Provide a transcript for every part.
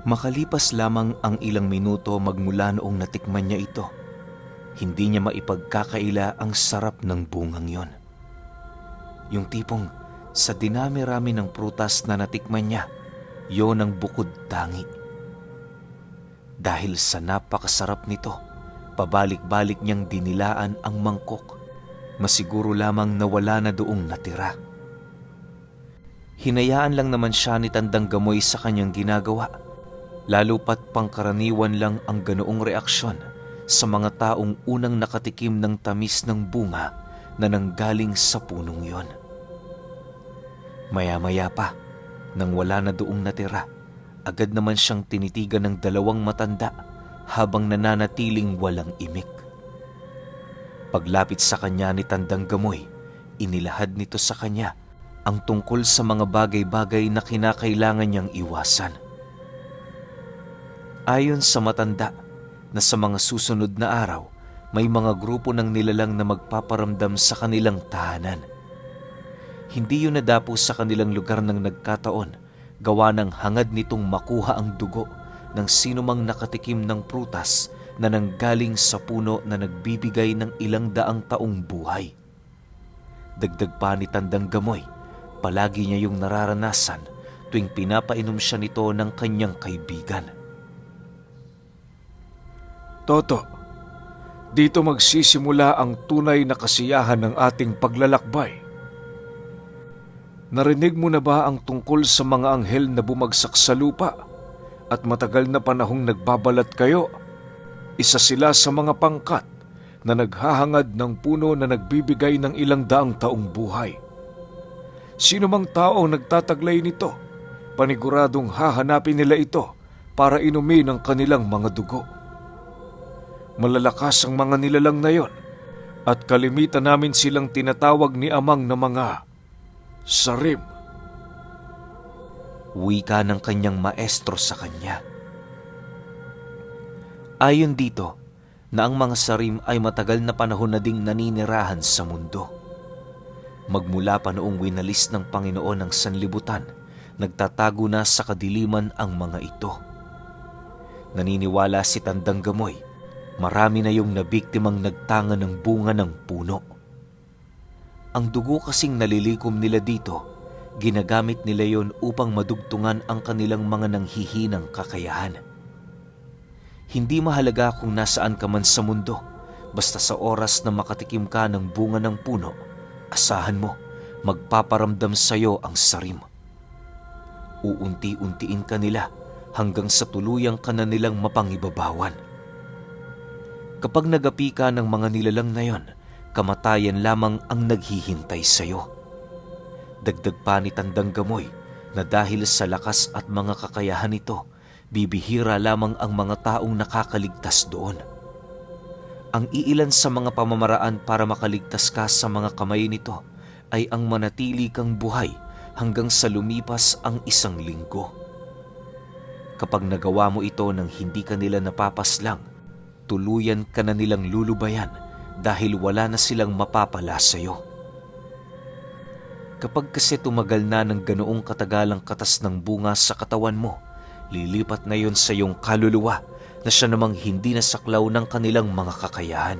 Makalipas lamang ang ilang minuto magmula noong natikman niya ito, hindi niya maipagkakaila ang sarap ng bungang yon. Yung tipong sa dinami-rami ng prutas na natikman niya, yon ang bukod tangi. Dahil sa napakasarap nito, pabalik-balik niyang dinilaan ang mangkok. Masiguro lamang na wala na doong natira. Hinayaan lang naman siya ni Tandang Gamoy sa kanyang ginagawa, lalo pat pangkaraniwan lang ang ganoong reaksyon sa mga taong unang nakatikim ng tamis ng bunga na nanggaling sa punong yon. Maya-maya pa, nang wala na doong natira, agad naman siyang tinitigan ng dalawang matanda habang nananatiling walang imik. Paglapit sa kanya ni Tandang Gamoy, inilahad nito sa kanya ang tungkol sa mga bagay-bagay na kinakailangan niyang iwasan. Ayon sa matanda, na sa mga susunod na araw, may mga grupo ng nilalang na magpaparamdam sa kanilang tahanan. Hindi yun nadapo sa kanilang lugar ng nagkataon, gawa ng hangad nitong makuha ang dugo ng sinumang nakatikim ng prutas na nanggaling sa puno na nagbibigay ng ilang daang taong buhay. Dagdag pa ni Tandang Gamoy, palagi niya yung nararanasan tuwing pinapainom siya nito ng kanyang kaibigan. Toto, dito magsisimula ang tunay na kasiyahan ng ating paglalakbay. Narinig mo na ba ang tungkol sa mga anghel na bumagsak sa lupa at matagal na panahong nagbabalat kayo? Isa sila sa mga pangkat na naghahangad ng puno na nagbibigay ng ilang daang taong buhay. Sino mang tao ang nagtataglay nito, paniguradong hahanapin nila ito para inumin ang kanilang mga dugo. Malalakas ang mga nilalang na yon at kalimitan namin silang tinatawag ni Amang na mga sarim. Wika ng kanyang maestro sa kanya. Ayon dito, na ang mga sarim ay matagal na panahon na ding naninirahan sa mundo. Magmula pa noong winalis ng Panginoon ng sanlibutan, nagtatago na sa kadiliman ang mga ito. Naniniwala si Tandang Gamoy, marami na yung nabiktimang nagtanga ng bunga ng puno. Ang dugo kasing nalilikom nila dito, ginagamit nila yon upang madugtungan ang kanilang mga nanghihinang kakayahan. Hindi mahalaga kung nasaan ka man sa mundo, basta sa oras na makatikim ka ng bunga ng puno, asahan mo, magpaparamdam sa iyo ang sarim. Uunti-untiin ka nila hanggang sa tuluyang ka na nilang mapangibabawan. Kapag nagapi ka ng mga nilalang na yon, kamatayan lamang ang naghihintay sa iyo. Dagdag pa ni Tandang Gamoy na dahil sa lakas at mga kakayahan nito, bibihira lamang ang mga taong nakakaligtas doon. Ang iilan sa mga pamamaraan para makaligtas ka sa mga kamay nito ay ang manatili kang buhay hanggang sa lumipas ang 1 linggo. Kapag nagawa mo ito nang hindi ka nila napapaslang, tuluyan ka na nilang lulubayan dahil wala na silang mapapala sa iyo. Kapag kasi tumagal na ng ganoong katagalang katas ng bunga sa katawan mo, lilipat na yon sa iyong kaluluwa na siya namang hindi nasaklaw ng kanilang mga kakayahan.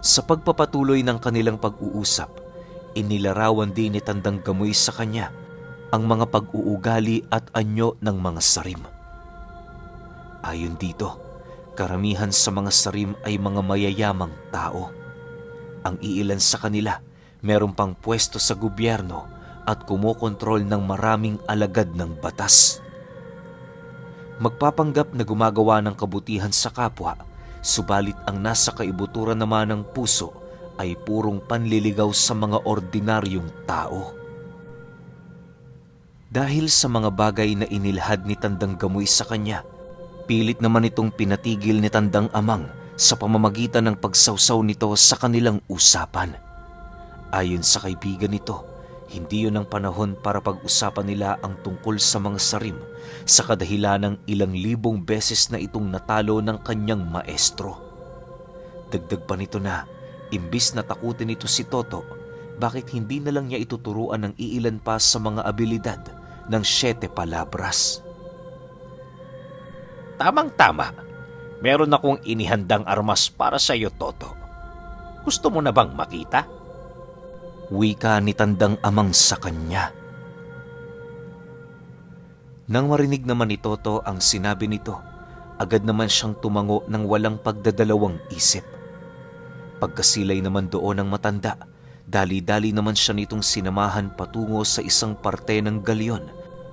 Sa pagpapatuloy ng kanilang pag-uusap, inilarawan din ni Tandang Gamoy sa kanya ang mga pag-uugali at anyo ng mga sarim. Ayon dito, karamihan sa mga sarim ay mga mayayamang tao. Ang iilan sa kanila, meron pang pwesto sa gobyerno at kumokontrol ng maraming alagad ng batas. Magpapanggap na gumagawa ng kabutihan sa kapwa, subalit ang nasa kaibuturan naman ng puso ay purong panliligaw sa mga ordinaryong tao. Dahil sa mga bagay na inilahad ni Tandang Gamoy sa kanya, pilit naman itong pinatigil ni Tandang Amang sa pamamagitan ng pagsawsaw nito sa kanilang usapan. Ayon sa kaibigan nito, hindi yun ang panahon para pag-usapan nila ang tungkol sa mga sarim sa kadahilan ng ilang libong beses na itong natalo ng kanyang maestro. Dagdag pa nito na, imbis na takutin nito si Toto, bakit hindi na lang niya ituturuan ng iilan pa sa mga abilidad ng 7 palabras. Tamang-tama. Meron akong inihandang armas para sa iyo, Toto. Gusto mo na bang makita? Wika ni Tandang Amang sa kanya. Nang marinig naman ni Toto ang sinabi nito, agad naman siyang tumango ng walang pagdadalawang isip. Pagkasilay naman doon ng matanda, dali-dali naman siya nitong sinamahan patungo sa isang parte ng galyon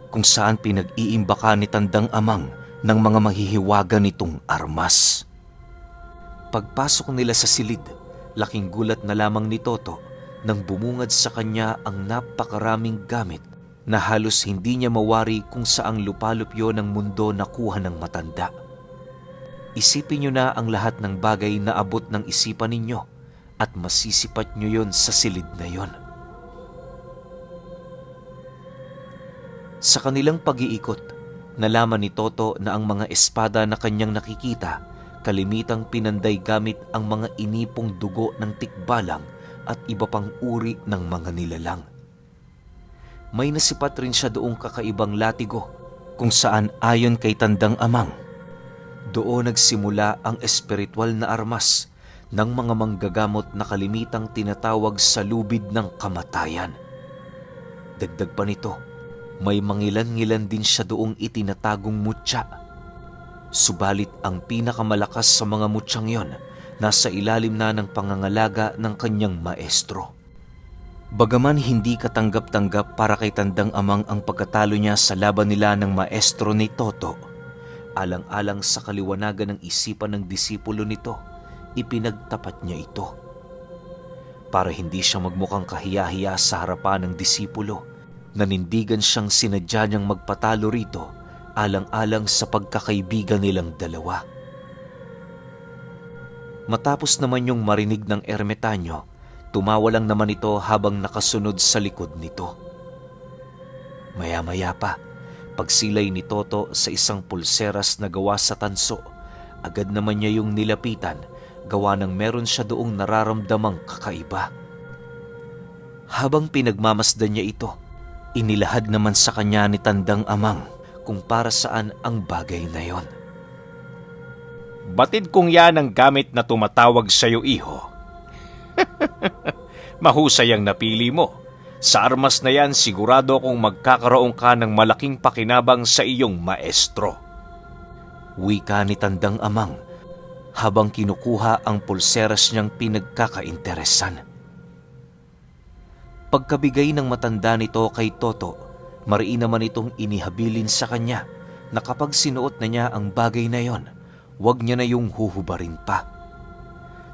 kung saan pinag-iimbaka ni Tandang Amang ng mga mahihiwaga nitong armas. Pagpasok nila sa silid, laking gulat na lamang ni Toto nang bumungad sa kanya ang napakaraming gamit na halos hindi niya mawari kung saang lupalupyo ng mundo nakuha ng matanda. Isipin niyo na ang lahat ng bagay na abot ng isipan ninyo at masisipat niyo yon sa silid na yon. Sa kanilang pag-iikot, nalaman ni Toto na ang mga espada na kanyang nakikita kalimitang pinanday gamit ang mga inipong dugo ng tikbalang at iba pang uri ng mga nilalang. May nasipat rin siya doong kakaibang latigo kung saan ayon kay Tandang Amang, doon nagsimula ang espiritual na armas ng mga manggagamot na kalimitang tinatawag sa lubid ng kamatayan. Dagdag pa nito, may mangilan-ngilan din siya doong itinatagong mutya. Subalit ang pinakamalakas sa mga mutyang yon nasa ilalim na ng pangangalaga ng kanyang maestro. Bagaman hindi katanggap-tanggap para kay Tandang Amang ang pagkatalo niya sa laban nila ng maestro ni Toto, alang-alang sa kaliwanagan ng isipan ng disipulo nito, ipinagtapat niya ito. Para hindi siya magmukhang kahiya-hiya sa harapan ng disipulo, nanindigan siyang sinadya niyang magpatalo rito alang-alang sa pagkakaibigan nilang dalawa. Matapos naman yung marinig ng ermitanyo, tumawa lang naman ito habang nakasunod sa likod nito. Maya-maya pa, pagsilay ni Toto sa isang pulseras na gawa sa tanso, agad naman niya yung nilapitan, gawa ng meron siya doong nararamdamang kakaiba. Habang pinagmamasdan niya ito, inilahad naman sa kanya ni Tandang Amang kung para saan ang bagay na yon. Batid kong yan ang gamit na tumatawag sa iyo, iho. Mahusay ang napili mo. Sa armas na yan, sigurado kung magkakaroon ka ng malaking pakinabang sa iyong maestro. Wika ni Tandang Amang habang kinukuha ang pulseras niyang pinagkakainteresan. Pagkabigay ng matanda nito kay Toto, mariin naman itong inihabilin sa kanya na kapag sinuot na niya ang bagay na yon, huwag niya na yung huhubarin pa.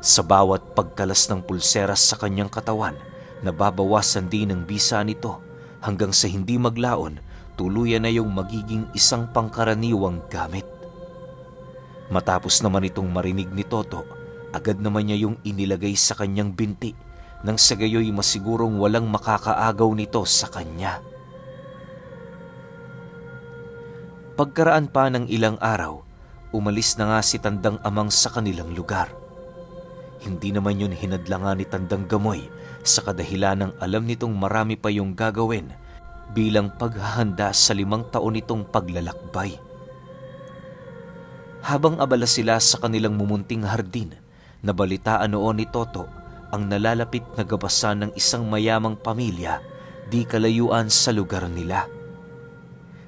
Sa bawat pagkalas ng pulseras sa kanyang katawan, nababawasan din ang bisa nito hanggang sa hindi maglaon, tuluyan na yung magiging isang pangkaraniwang gamit. Matapos naman itong marinig ni Toto, agad naman niya yung inilagay sa kanyang binti nang sa gayoy masigurong walang makakaagaw nito sa kanya. Pagkaraan pa ng ilang araw, umalis na nga si Tandang Amang sa kanilang lugar. Hindi naman yun hinadlangan ni Tandang Gamoy sa kadahilan ng alam nitong marami pa yung gagawin bilang paghahanda sa 5 taon nitong paglalakbay. Habang abala sila sa kanilang mumunting hardin, nabalitaan noon ni Toto ang nalalapit na gabasan ng isang mayamang pamilya di kalayuan sa lugar nila.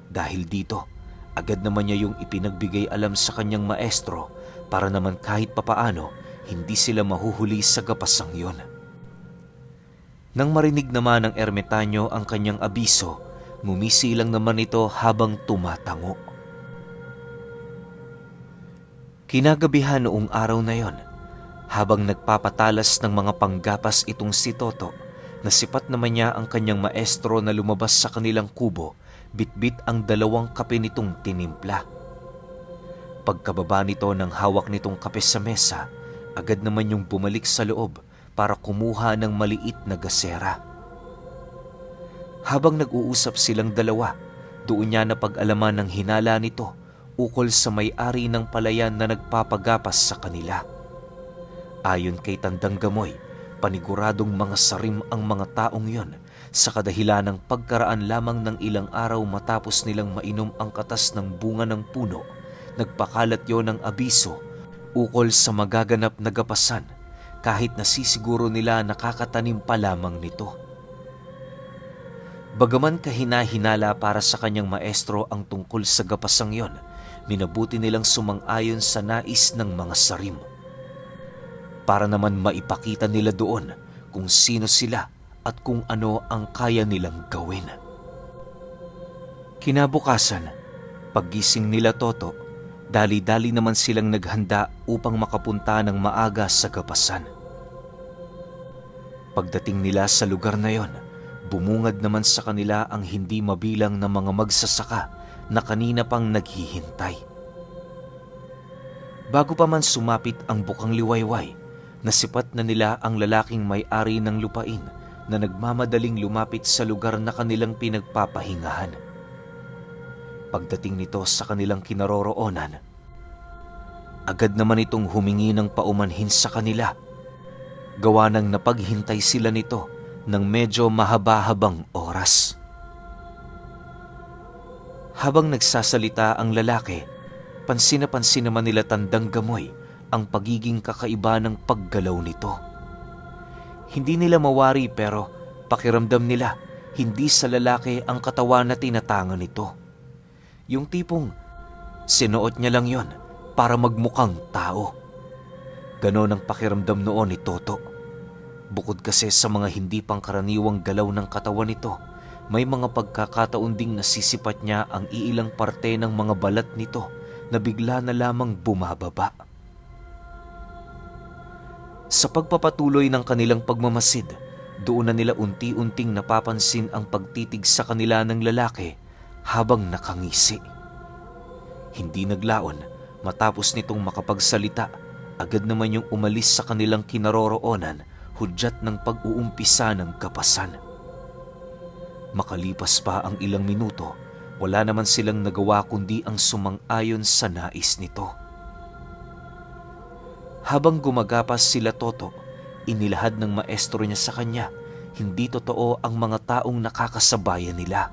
Dahil dito, agad naman niya yung ipinagbigay alam sa kanyang maestro para naman kahit papaano hindi sila mahuhuli sa gapasang yon. Nang marinig naman ng ermitanyo ang kanyang abiso, ngumisi lang naman ito habang tumatango. Kinagabihan noong araw na yon, habang nagpapatalas ng mga panggapas itong si Toto, nasipat naman niya ang kanyang maestro na lumabas sa kanilang kubo, bitbit ang 2 kape nitong tinimpla. Pagkababa nito ng hawak nitong kape sa mesa, agad naman yung bumalik sa loob para kumuha ng maliit na gasera. Habang nag-uusap silang dalawa, doon niya napag-alaman ng hinala nito ukol sa may-ari ng palayan na nagpapagapas sa kanila. Ayon kay Tandang Gamoy, paniguradong mga sarim ang mga taong yon sa kadahilan ng pagkaraan lamang ng ilang araw matapos nilang mainom ang katas ng bunga ng puno, nagpakalat yon ng abiso ukol sa magaganap na gapasan kahit nasisiguro nila nakakatanim pa lamang nito. Bagaman kahina-hinala para sa kanyang maestro ang tungkol sa gapasang yon, minabuti nilang sumang-ayon sa nais ng mga sarim. Para naman maipakita nila doon kung sino sila at kung ano ang kaya nilang gawin. Kinabukasan, paggising nila Toto, dali-dali naman silang naghanda upang makapunta ng maaga sa gapasan. Pagdating nila sa lugar na yon, bumungad naman sa kanila ang hindi mabilang na mga magsasaka na kanina pang naghihintay. Bago pa man sumapit ang bukang liwayway, nasipat na nila ang lalaking may-ari ng lupain na nagmamadaling lumapit sa lugar na kanilang pinagpapahingahan. Pagdating nito sa kanilang kinaroroonan, agad naman itong humingi ng paumanhin sa kanila. Gawa ng napaghintay sila nito ng medyo mahaba-habang oras. Habang nagsasalita ang lalaki, pansin na pansin naman nila Tandang Gamoy ang pagiging kakaiba ng paggalaw nito. Hindi nila mawari pero pakiramdam nila hindi sa lalaki ang katawan na tinatangan nito. Yung tipong sinuot niya lang yon para magmukhang tao. Ganon ang pakiramdam noon ni Toto. Bukod kasi sa mga hindi pangkaraniwang galaw ng katawan nito, may mga pagkakataon ding nasisipat niya ang iilang parte ng mga balat nito na bigla na lamang bumababa. Sa pagpapatuloy ng kanilang pagmamasid, doon na nila unti-unting napapansin ang pagtitig sa kanila ng lalaki habang nakangisi. Hindi naglaon, matapos nitong makapagsalita, agad naman yung umalis sa kanilang kinaroroonan, hudyat ng pag-uumpisa ng gapasan. Makalipas pa ang ilang minuto, wala naman silang nagawa kundi ang sumang-ayon sa nais nito. Habang gumagapas sila Toto, inilahad ng maestro niya sa kanya, hindi totoo ang mga taong nakakasabayan nila.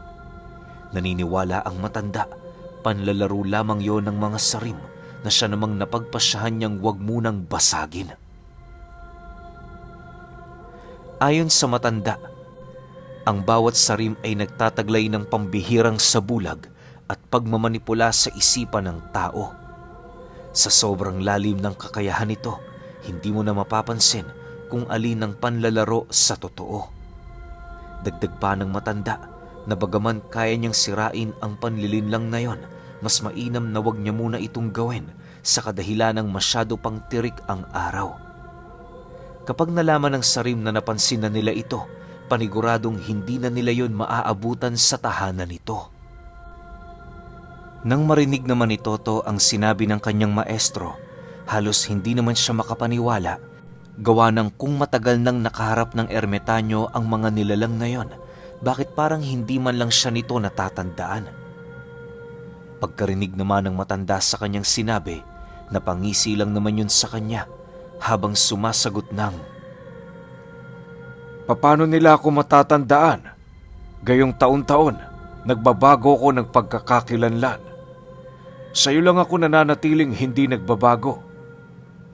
Naniniwala ang matanda, panlalaro lamang yon ng mga sarim na siya namang napagpasyahan niyang wag munang basagin. Ayon sa matanda, ang bawat sarim ay nagtataglay ng pambihirang sabulag at pagmamanipula sa isipan ng tao. Sa sobrang lalim ng kakayahan nito, hindi mo na mapapansin kung alin ang panlalaro sa totoo. Dagdag pa ng matanda na bagaman kaya niyang sirain ang panlilinlang na yon, mas mainam na wag niya muna itong gawin sa kadahilanang masyado pang tirik ang araw. Kapag nalaman ng sarim na napansin na nila ito, paniguradong hindi na nila yon maaabutan sa tahanan nito. Nang marinig naman ni Toto ang sinabi ng kanyang maestro, halos hindi naman siya makapaniwala, gawa ng kung matagal nang nakaharap ng ermitanyo ang mga nilalang na yon, bakit parang hindi man lang siya nito natatandaan. Pagkarinig naman ng matanda sa kanyang sinabi, napangisi lang naman yun sa kanya, habang sumasagot ng, Paano nila ako matatandaan? Gayong taon-taon, nagbabago ko ng pagkakakilanlan. Sa'yo lang ako nananatiling hindi nagbabago.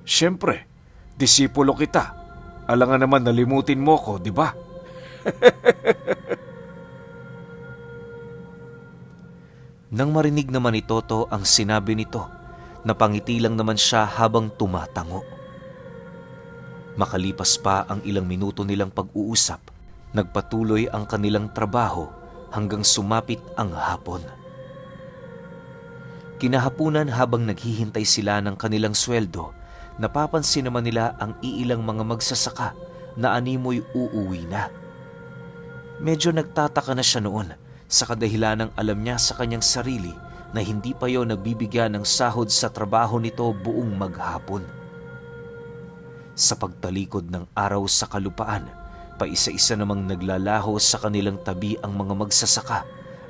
Siyempre, disipulo kita. Alangan naman nalimutin mo ko, di ba? Nang marinig naman ni Toto ang sinabi nito, napangiti lang naman siya habang tumatango. Makalipas pa ang ilang minuto nilang pag-uusap, nagpatuloy ang kanilang trabaho hanggang sumapit ang hapon. Kinahapunan habang naghihintay sila ng kanilang sweldo, napapansin naman nila ang iilang mga magsasaka na animoy uuwi na. Medyo nagtataka na siya noon sa kadahilanang alam niya sa kanyang sarili na hindi pa yon nagbibigyan ng sahod sa trabaho nito buong maghapon. Sa pagtalikod ng araw sa kalupaan, paisa-isa namang naglalaho sa kanilang tabi ang mga magsasaka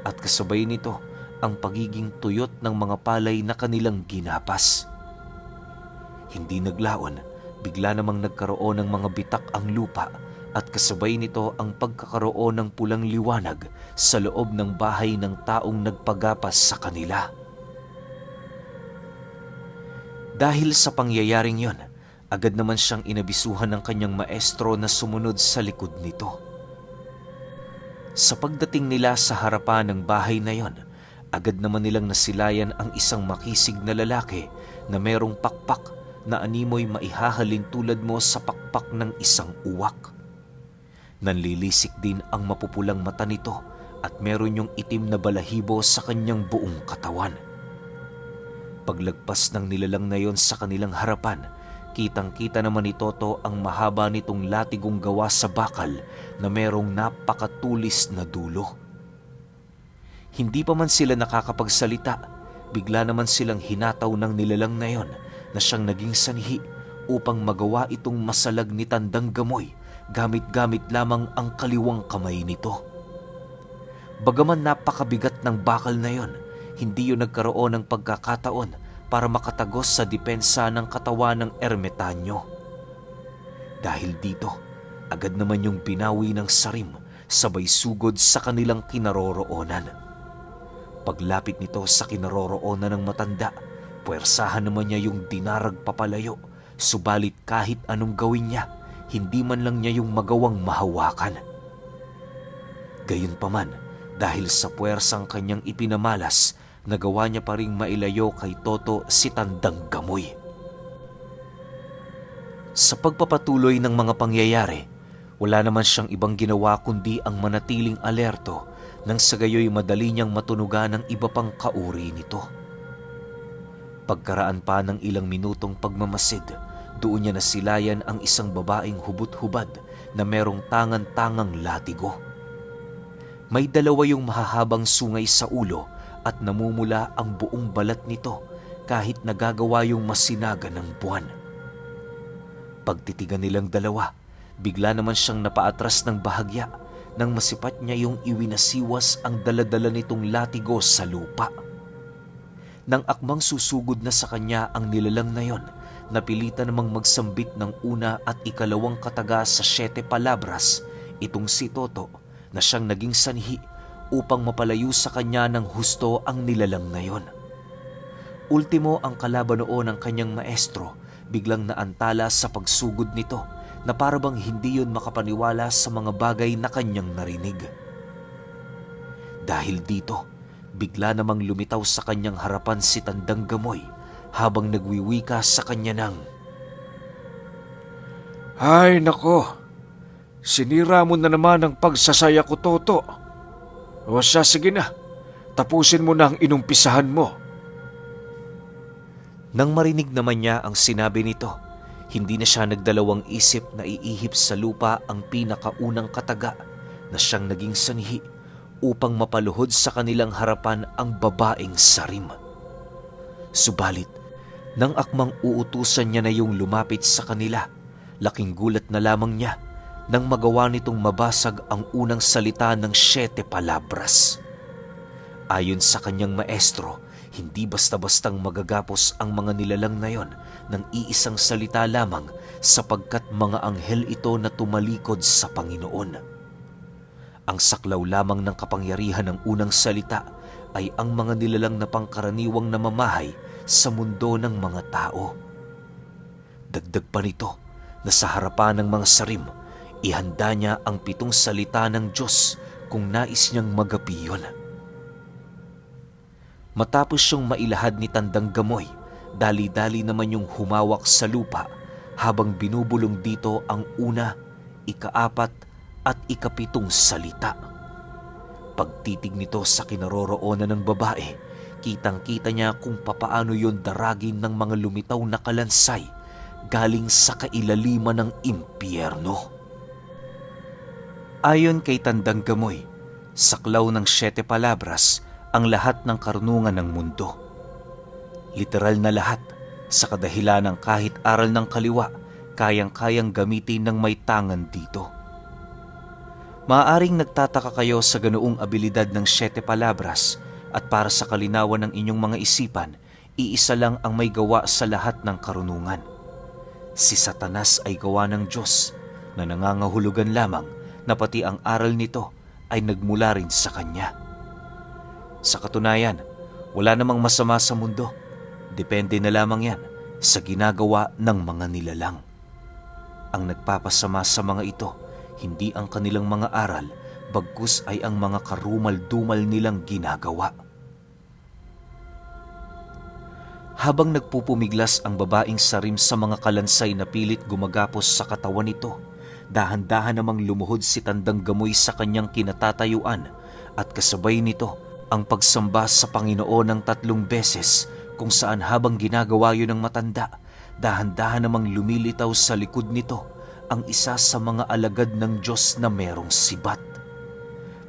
at kasabay nito ang pagiging tuyot ng mga palay na kanilang ginapas. Hindi naglaon, bigla namang nagkaroon ng mga bitak ang lupa at kasabay nito ang pagkakaroon ng pulang liwanag sa loob ng bahay ng taong nagpagapas sa kanila. Dahil sa pangyayaring yon, agad naman siyang inabisuhan ng kanyang maestro na sumunod sa likod nito. Sa pagdating nila sa harapan ng bahay na yon, agad naman nilang nasilayan ang isang makisig na lalaki na merong pakpak na animoy maihahalin tulad mo sa pakpak ng isang uwak. Nanlilisik din ang mapupulang mata nito at meron yung itim na balahibo sa kanyang buong katawan. Paglagpas ng nilalang na yon sa kanilang harapan, kitang-kita naman ni Toto ang mahaba nitong latigong gawa sa bakal na merong napakatulis na dulo. Hindi pa man sila nakakapagsalita, bigla naman silang hinataw ng nilalang na yon na siyang naging sanhi upang magawa itong masalag ni Tandang Gamoy gamit-gamit lamang ang kaliwang kamay nito. Bagaman napakabigat ng bakal na yon, hindi yun nagkaroon ng pagkakataon para makatagos sa depensa ng katawan ng ermitanyo. Dahil dito, agad naman yung binawi ng sarim sabay sugod sa kanilang kinaroroonan. Paglapit nito sa kinaroroonan ng matanda, puwersahan naman niya yung dinarag papalayo, subalit kahit anong gawin niya, hindi man lang niya yung magawang mahawakan. Gayunpaman, dahil sa puwersang kanyang ipinamalas, nagawa niya pa ring mailayo kay Toto si Tandang Gamoy. Sa pagpapatuloy ng mga pangyayari, wala naman siyang ibang ginawa kundi ang manatiling alerto nang sa gayoy madali niyang matunugan ang iba pang kauri nito. Pagkaraan pa ng ilang minutong pagmamasid, doon niya nasilayan ang isang babaeng hubot-hubad na merong tangan-tangang latigo. May dalawa yung mahahabang sungay sa ulo at namumula ang buong balat nito kahit nagagawa yung masinaga ng buwan. Pagtitigan nilang dalawa, bigla naman siyang napaatras ng bahagya nang masipat niya yung iwinasiwas ang daladala nitong latigo sa lupa. Nang akmang susugod na sa kanya ang nilalang na yon, napilitan namang magsambit ng una at ikalawang kataga sa 7 palabras itong si Toto na siyang naging sanhi upang mapalayo sa kanya ng husto ang nilalang na yon. Ultimo ang kalaban noon ng kanyang maestro, biglang naantala sa pagsugod nito na parabang hindi yon makapaniwala sa mga bagay na kanyang narinig. Dahil dito, bigla namang lumitaw sa kanyang harapan si Tandang Gamoy habang nagwiwika sa kanya ng, Ay nako, sinira mo na naman ang pagsasaya ko, Toto. O siya, sige na, tapusin mo na ang inumpisahan mo. Nang marinig naman niya ang sinabi nito, hindi na siya nagdalawang isip na iihip sa lupa ang pinakaunang kataga na siyang naging sanhi upang mapaluhod sa kanilang harapan ang babaeng sarim. Subalit, nang akmang uutusan niya na yung lumapit sa kanila, laking gulat na lamang niya nang magawa nitong mabasag ang unang salita ng 7 palabras. Ayon sa kanyang maestro, hindi basta-bastang magagapos ang mga nilalang na yon ng iisang salita lamang sapagkat mga anghel ito na tumalikod sa Panginoon. Ang saklaw lamang ng kapangyarihan ng unang salita ay ang mga nilalang na pangkaraniwang namamahay sa mundo ng mga tao. Dagdag pa nito na sa harapan ng mga sarim, ihanda niya ang 7 salita ng Diyos kung nais niyang magapi yun. Matapos siyang mailahad ni Tandang Gamoy, dali-dali naman yung humawak sa lupa habang binubulong dito ang una, ika-4 at ika-7 salita. Pagtitig nito sa kinaroroonan ng babae, kitang-kita niya kung papaano yon daragin ng mga lumitaw na kalansay galing sa kailaliman ng impyerno. Ayon kay Tandang Gamoy, saklaw ng 7 palabras ang lahat ng karunungan ng mundo. Literal na lahat, sa kadahilan ng kahit aral ng kaliwa, kayang-kayang gamitin ng may tangan dito. Maaaring nagtataka kayo sa ganoong abilidad ng 7 palabras at para sa kalinawan ng inyong mga isipan, iisa lang ang may gawa sa lahat ng karunungan. Si Satanas ay gawa ng Diyos na nangangahulugan lamang na pati ang aral nito ay nagmula rin sa kanya. Sa katunayan, wala namang masama sa mundo. Depende na lamang yan sa ginagawa ng mga nilalang. Ang nagpapasama sa mga ito, hindi ang kanilang mga aral, bagkus ay ang mga karumal-dumal nilang ginagawa. Habang nagpupumiglas ang babaeng sarim sa mga kalansay na pilit gumagapos sa katawan nito, dahan-dahan namang lumuhod si Tandang Gamoy sa kanyang kinatatayuan at kasabay nito ang pagsamba sa Panginoon ng 3 beses, kung saan habang ginagawa yun ng matanda, dahan-dahan namang lumilitaw sa likod nito ang isa sa mga alagad ng Diyos na merong sibat.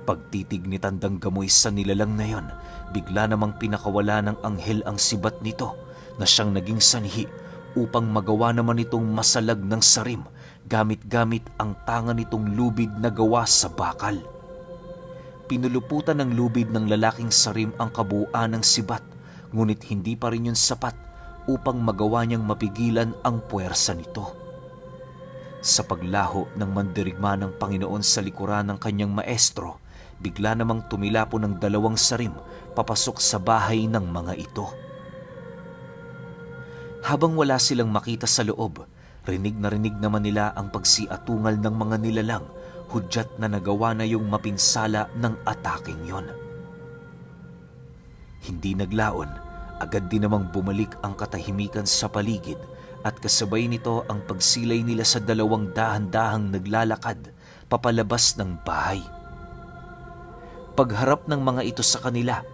Pagtitig ni Tandang Gamoy sa nilalang na yon, bigla namang pinakawala ng anghel ang sibat nito na siyang naging sanhi upang magawa naman itong masalag ng sarim gamit-gamit ang tanga nitong lubid na gawa sa bakal. Pinuluputan ng lubid ng lalaking sarim ang kabuuan ng sibat, ngunit hindi pa rin yun sapat upang magawa niyang mapigilan ang puwersa nito. Sa paglaho ng mandirigma ng Panginoon sa likuran ng kanyang maestro, bigla namang tumilapo ng 2 sarim papasok sa bahay ng mga ito. Habang wala silang makita sa loob, rinig na rinig naman nila ang pagsiatungal ng mga nilalang, hudyat na nagawa na yung mapinsala ng ataking yon. Hindi naglaon, agad din namang bumalik ang katahimikan sa paligid at kasabay nito ang pagsilay nila sa 2 dahan-dahang naglalakad papalabas ng bahay. Pagharap ng mga ito sa kanila,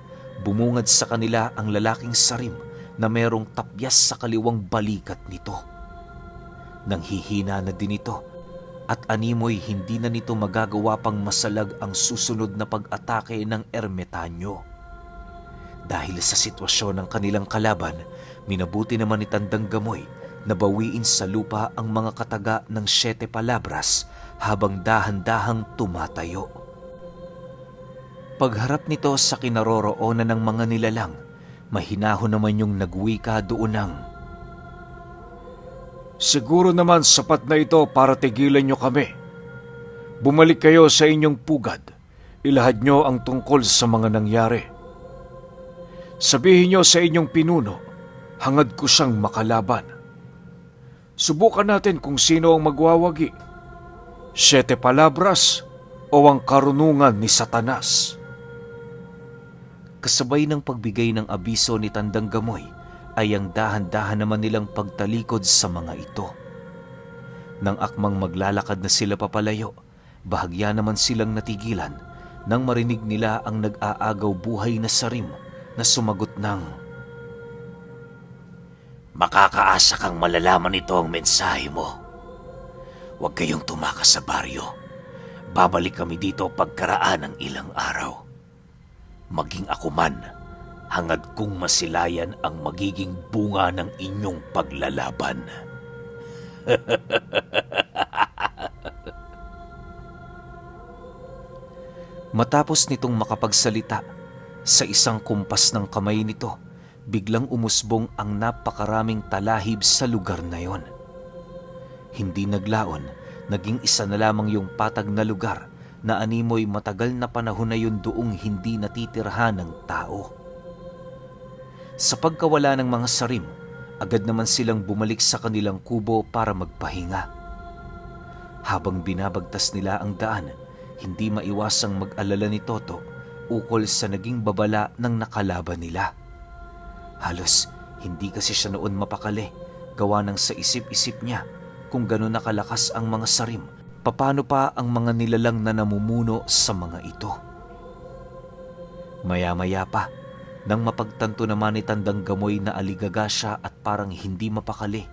bumungad sa kanila ang lalaking sarim na merong tapyas sa kaliwang balikat nito. Nanghihina na din ito at animoy hindi na nito magagawa pang masalag ang susunod na pag-atake ng ermetanyo. Dahil sa sitwasyon ng kanilang kalaban, minabuti naman ni Tandang Gamoy na bawiin sa lupa ang mga kataga ng 7 palabras habang dahan-dahang tumatayo. Pagharap nito sa kinaroroonan ng mga nilalang, mahinahon naman yung nagwika doon ng, "Siguro naman sapat na ito para tigilan nyo kami. Bumalik kayo sa inyong pugad. Ilahad nyo ang tungkol sa mga nangyari. Sabihin nyo sa inyong pinuno, hangad ko siyang makalaban. Subukan natin kung sino ang magwawagi, 7 palabras o ang karunungan ni Satanas." Kasabay ng pagbigay ng abiso ni Tandang Gamoy ay ang dahan-dahan naman nilang pagtalikod sa mga ito. Nang akmang maglalakad na sila papalayo, bahagya naman silang natigilan nang marinig nila ang nag-aagaw buhay na sarim na sumagot ng, "Makakaasa kang malalaman ito ang mensahe mo. Huwag kayong tumakas sa baryo. Babalik kami dito pagkaraan ng ilang araw. Maging ako man, hangad kong masilayan ang magiging bunga ng inyong paglalaban." Matapos nitong makapagsalita, sa isang kumpas ng kamay nito, biglang umusbong ang napakaraming talahib sa lugar na yon. Hindi naglaon, naging isa na lamang yung patag na lugar na animoy matagal na panahon na yun doong hindi natitirhan ng tao. Sa pagkawala ng mga sarim, agad naman silang bumalik sa kanilang kubo para magpahinga. Habang binabagtas nila ang daan, hindi maiwasang mag-alala ni Toto ukol sa naging babala ng nakalaban nila. Halos hindi kasi siya noon mapakali, gawa ng sa isip-isip niya kung gano'n nakalakas ang mga sarim, paano pa ang mga nilalang na namumuno sa mga ito. Maya-maya pa, nang mapagtanto naman ni Tandang Gamoy na aligaga siya at parang hindi mapakali,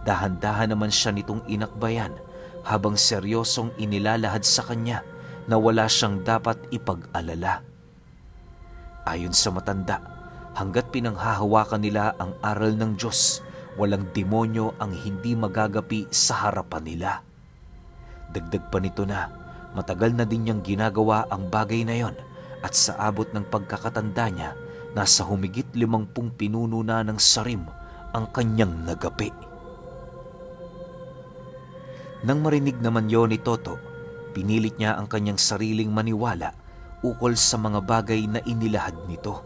dahan-dahan naman siya nitong inakbayan habang seryosong inilalahad sa kanya na wala siyang dapat ipag-alala. Ayon sa matanda, hanggat pinanghahawakan nila ang aral ng Diyos, walang demonyo ang hindi magagapi sa harapan nila. Dagdag pa nito na matagal na din niyang ginagawa ang bagay na yon at sa abot ng pagkakatanda niya, nasa humigit 50 pinuno na ng sarim ang kanyang nagapi. Nang marinig naman yon ni Toto, pinilit niya ang kanyang sariling maniwala ukol sa mga bagay na inilahad nito.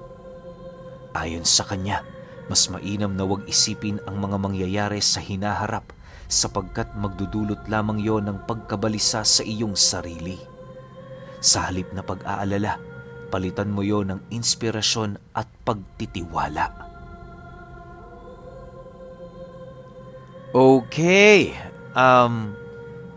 Ayon sa kanya, mas mainam na wag isipin ang mga mangyayari sa hinaharap sapagkat magdudulot lamang yon ng pagkabalisa sa iyong sarili. Sa halip na pag-aalala, palitan mo yon ng inspirasyon at pagtitiwala. Okay,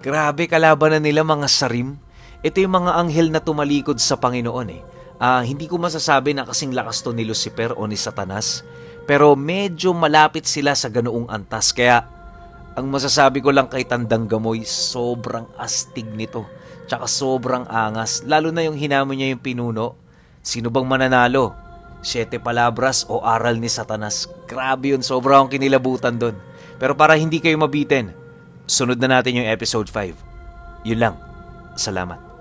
grabe kalaban na nila mga sarim. Ito yung mga anghel na tumalikod sa Panginoon eh. Hindi ko masasabi na kasing lakas to ni Lucifer o ni Satanas, pero medyo malapit sila sa ganoong antas. Kaya ang masasabi ko lang kay Tandang Gamoy, sobrang astig nito. Tsaka sobrang angas, lalo na yung hinamon niya yung pinuno. Sino bang mananalo? 7 palabras o aral ni Satanas? Grabe yun, sobrang kinilabutan doon. Pero para hindi kayo mabitin, sunod na natin yung episode 5. Yun lang. Salamat.